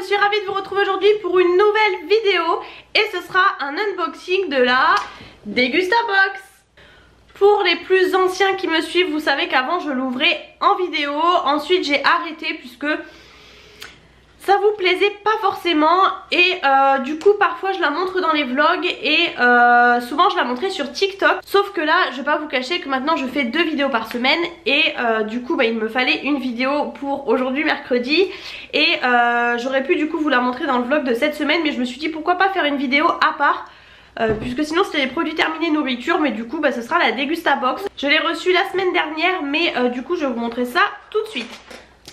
je suis ravie de vous retrouver aujourd'hui pour une nouvelle vidéo. Et ce sera un unboxing de la Degustabox. Pour les plus anciens qui me suivent, vous savez qu'avant je l'ouvrais en vidéo. Ensuite j'ai arrêté puisque ça vous plaisait pas forcément. Et du coup parfois je la montre dans les vlogs. Et souvent je la montrais sur TikTok. Sauf que là je vais pas vous cacher que maintenant je fais 2 vidéos par semaine. Et du coup il me fallait une vidéo pour aujourd'hui mercredi. Et j'aurais pu du coup vous la montrer dans le vlog de cette semaine. Mais je me suis dit pourquoi pas faire une vidéo à part, puisque sinon c'était les produits terminés nourriture. Mais du coup ce sera la Degustabox. Je l'ai reçue la semaine dernière. Mais du coup je vais vous montrer ça tout de suite.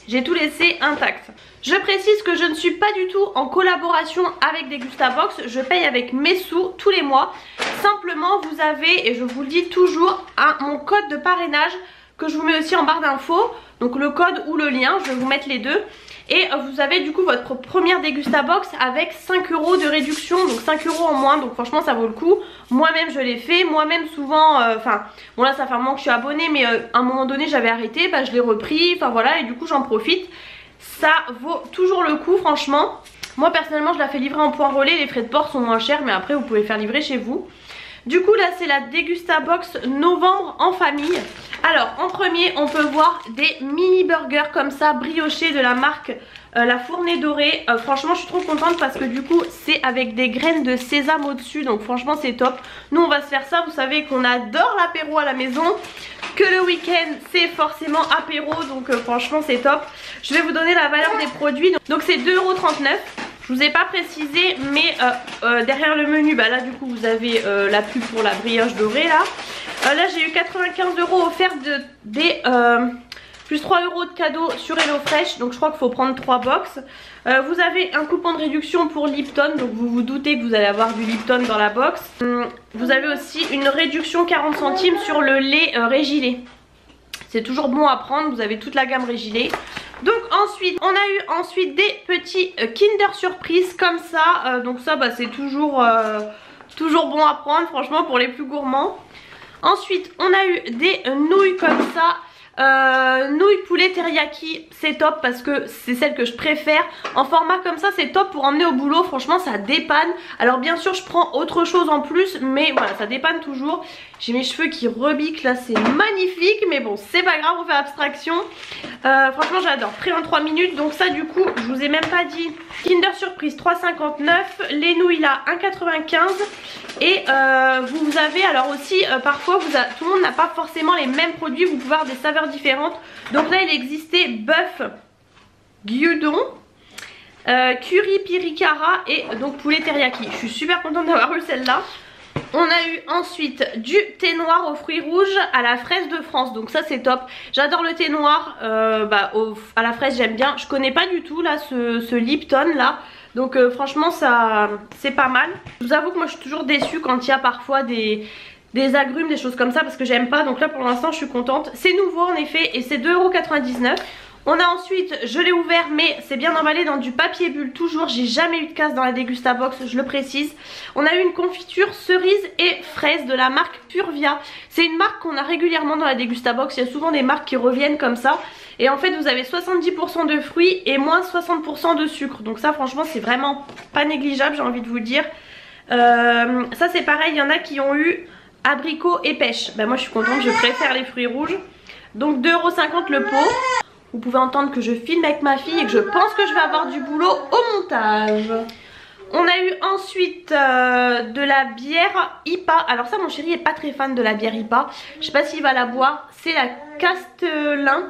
J'ai tout laissé intact. Je précise que je ne suis pas du tout en collaboration avec Degustabox. Je paye avec mes sous tous les mois. Simplement vous avez, et je vous le dis toujours, mon code de parrainage que je vous mets aussi en barre d'infos. Donc le code ou le lien, je vais vous mettre les deux. Et vous avez du coup votre première Degustabox avec 5 € de réduction, donc 5 € en moins, donc franchement ça vaut le coup. Moi-même je l'ai fait, moi-même souvent, bon là ça fait un moment que je suis abonnée, mais à un moment donné j'avais arrêté, je l'ai repris, enfin voilà, et du coup j'en profite. Ça vaut toujours le coup franchement. Moi personnellement je la fais livrer en point relais, les frais de port sont moins chers, mais après vous pouvez faire livrer chez vous. Du coup là c'est la Degustabox novembre en famille. Alors en premier on peut voir des mini burgers comme ça briochés de la marque La Fournée Dorée. Franchement je suis trop contente parce que du coup c'est avec des graines de sésame au dessus, donc franchement c'est top. Nous on va se faire ça, vous savez qu'on adore l'apéro à la maison, que le week-end c'est forcément apéro, donc franchement c'est top. Je vais vous donner la valeur des produits, donc c'est 2,39 €. Je vous ai pas précisé, mais derrière le menu, là du coup vous avez la pub pour la brioche dorée là. Là j'ai eu 95 € offerts plus 3 € de cadeaux sur HelloFresh, donc je crois qu'il faut prendre 3 box. Vous avez un coupon de réduction pour Lipton, donc vous vous doutez que vous allez avoir du Lipton dans la box. Vous avez aussi une réduction 40 centimes sur le lait Régilé. C'est toujours bon à prendre, vous avez toute la gamme Régilé. Donc ensuite on a eu ensuite des petits Kinder Surprise comme ça. Donc ça c'est toujours bon à prendre franchement pour les plus gourmands. Ensuite on a eu des nouilles comme ça. Nouilles poulet teriyaki, c'est top parce que c'est celle que je préfère. En format comme ça c'est top pour emmener au boulot, franchement ça dépanne. Alors bien sûr je prends autre chose en plus, mais voilà ça dépanne toujours. J'ai mes cheveux qui rebiquent là, c'est magnifique, mais bon c'est pas grave, on fait abstraction. Franchement j'adore, prêt en 3 minutes. Donc ça du coup je vous ai même pas dit, Kinder Surprise 3,59, les nouilles là 1,95. Et vous avez alors aussi parfois tout le monde n'a pas forcément les mêmes produits, vous pouvez avoir des saveurs différentes. Donc là il existait bœuf gyudon, curry pirikara et donc poulet teriyaki. Je suis super contente d'avoir eu celle-là. On a eu ensuite du thé noir aux fruits rouges à la fraise de France, donc ça c'est top. J'adore le thé noir à la fraise, j'aime bien. Je connais pas du tout là ce Lipton là. Donc franchement ça c'est pas mal. Je vous avoue que moi je suis toujours déçue quand il y a parfois des agrumes, des choses comme ça, parce que j'aime pas. Donc là pour l'instant je suis contente. C'est nouveau en effet et c'est 2,99 €. On a ensuite, je l'ai ouvert mais c'est bien emballé dans du papier bulle toujours. J'ai jamais eu de casse dans la Degustabox, je le précise. On a eu une confiture cerise et fraise de la marque Purvia. C'est une marque qu'on a régulièrement dans la Degustabox. Il y a souvent des marques qui reviennent comme ça. Et en fait vous avez 70% de fruits et moins 60% de sucre. Donc ça franchement c'est vraiment pas négligeable, j'ai envie de vous dire. Ça c'est pareil, il y en a qui ont eu abricot et pêche. Moi je suis contente, je préfère les fruits rouges. Donc 2,50 € le pot. Vous pouvez entendre que je filme avec ma fille et que je pense que je vais avoir du boulot au montage. On a eu ensuite de la bière IPA. Alors ça mon chéri est pas très fan de la bière IPA. Je sais pas s'il va la boire. C'est la Castelin.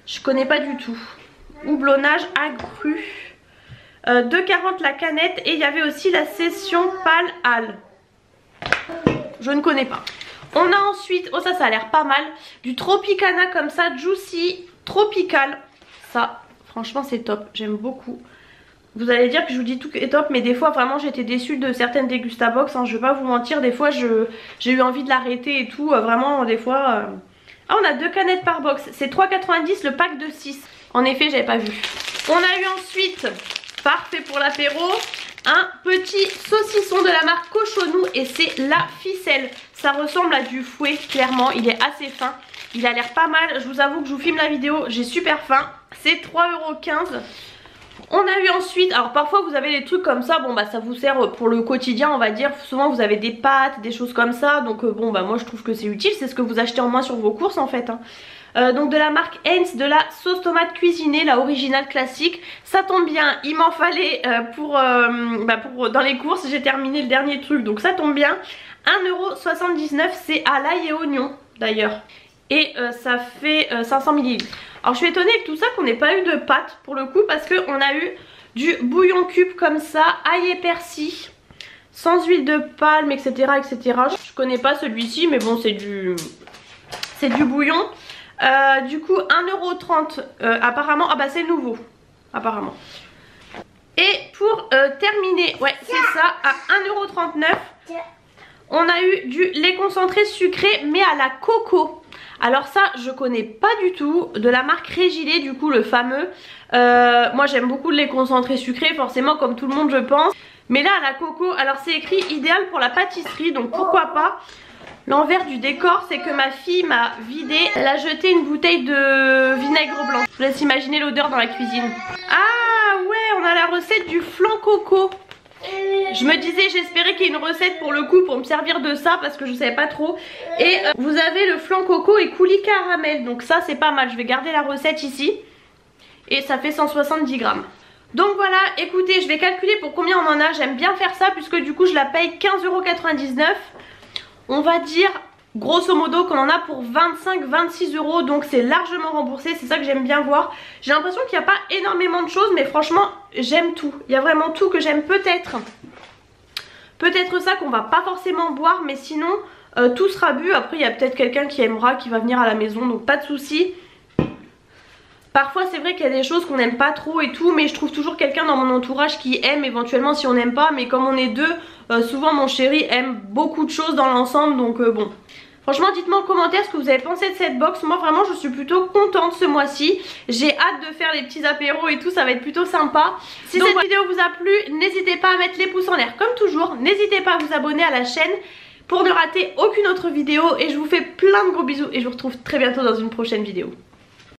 Je connais pas du tout. Houblonnage accru. 2,40 € la canette. Et il y avait aussi la session Pale Ale. Je ne connais pas. On a ensuite, oh ça a l'air pas mal, du Tropicana comme ça, Juicy Tropical. Ça franchement c'est top, j'aime beaucoup. Vous allez dire que je vous dis tout est top, mais des fois vraiment j'étais déçue de certaines Degustabox, je vais pas vous mentir. Des fois j'ai eu envie de l'arrêter et tout, vraiment des fois. Ah on a 2 canettes par box, c'est 3,90 € le pack de 6. En effet j'avais pas vu. On a eu ensuite, parfait pour l'apéro, un petit saucisson de la marque Cochonou et c'est la ficelle. Ça ressemble à du fouet clairement, il est assez fin. Il a l'air pas mal, je vous avoue que je vous filme la vidéo, j'ai super faim. C'est 3,15 €. On a eu ensuite, alors parfois vous avez des trucs comme ça, bon bah ça vous sert pour le quotidien on va dire. Souvent vous avez des pâtes, des choses comme ça, donc bon bah moi je trouve que c'est utile, c'est ce que vous achetez en moins sur vos courses en fait hein. Donc de la marque Heinz, de la sauce tomate cuisinée, la originale classique. Ça tombe bien, il m'en fallait pour dans les courses, j'ai terminé le dernier truc donc ça tombe bien. 1,79 €, c'est à l'ail et oignon d'ailleurs. Et ça fait 500 ml. Alors je suis étonnée avec tout ça qu'on n'ait pas eu de pâtes pour le coup, parce qu'on a eu du bouillon cube comme ça, ail et persil, sans huile de palme, etc. etc. Je connais pas celui-ci mais bon c'est du bouillon. Du coup 1,30 € apparemment, ah bah c'est nouveau apparemment. Et pour terminer, ouais c'est ça, à 1,39 €, on a eu du lait concentré sucré mais à la coco. Alors ça je connais pas du tout, de la marque Régilet du coup, le fameux. Moi j'aime beaucoup le lait concentré sucré forcément comme tout le monde je pense. Mais là à la coco, alors c'est écrit idéal pour la pâtisserie donc pourquoi pas. L'envers du décor c'est que ma fille m'a vidé, elle a jeté une bouteille de vinaigre blanc. Je vous laisse imaginer l'odeur dans la cuisine. Ah ouais, on a la recette du flan coco. Je me disais, j'espérais qu'il y ait une recette pour le coup pour me servir de ça parce que je savais pas trop. Et vous avez le flan coco et coulis caramel, donc ça c'est pas mal. Je vais garder la recette ici. Et ça fait 170 grammes. Donc voilà, écoutez, je vais calculer pour combien on en a. J'aime bien faire ça puisque du coup je la paye 15,99 €. On va dire grosso modo qu'on en a pour 25-26 €, donc c'est largement remboursé, c'est ça que j'aime bien voir. J'ai l'impression qu'il n'y a pas énormément de choses mais franchement j'aime tout. Il y a vraiment tout que j'aime, peut-être ça qu'on va pas forcément boire mais sinon tout sera bu. Après il y a peut-être quelqu'un qui aimera, qui va venir à la maison, donc pas de souci. Parfois c'est vrai qu'il y a des choses qu'on n'aime pas trop et tout, mais je trouve toujours quelqu'un dans mon entourage qui aime éventuellement si on n'aime pas. Mais comme on est deux, souvent mon chéri aime beaucoup de choses dans l'ensemble, donc bon. Franchement dites-moi en commentaire ce que vous avez pensé de cette box. Moi vraiment je suis plutôt contente ce mois-ci. J'ai hâte de faire les petits apéros et tout, ça va être plutôt sympa. Si cette vidéo vous a plu, n'hésitez pas à mettre les pouces en l'air comme toujours. N'hésitez pas à vous abonner à la chaîne pour ne rater aucune autre vidéo. Et je vous fais plein de gros bisous et je vous retrouve très bientôt dans une prochaine vidéo.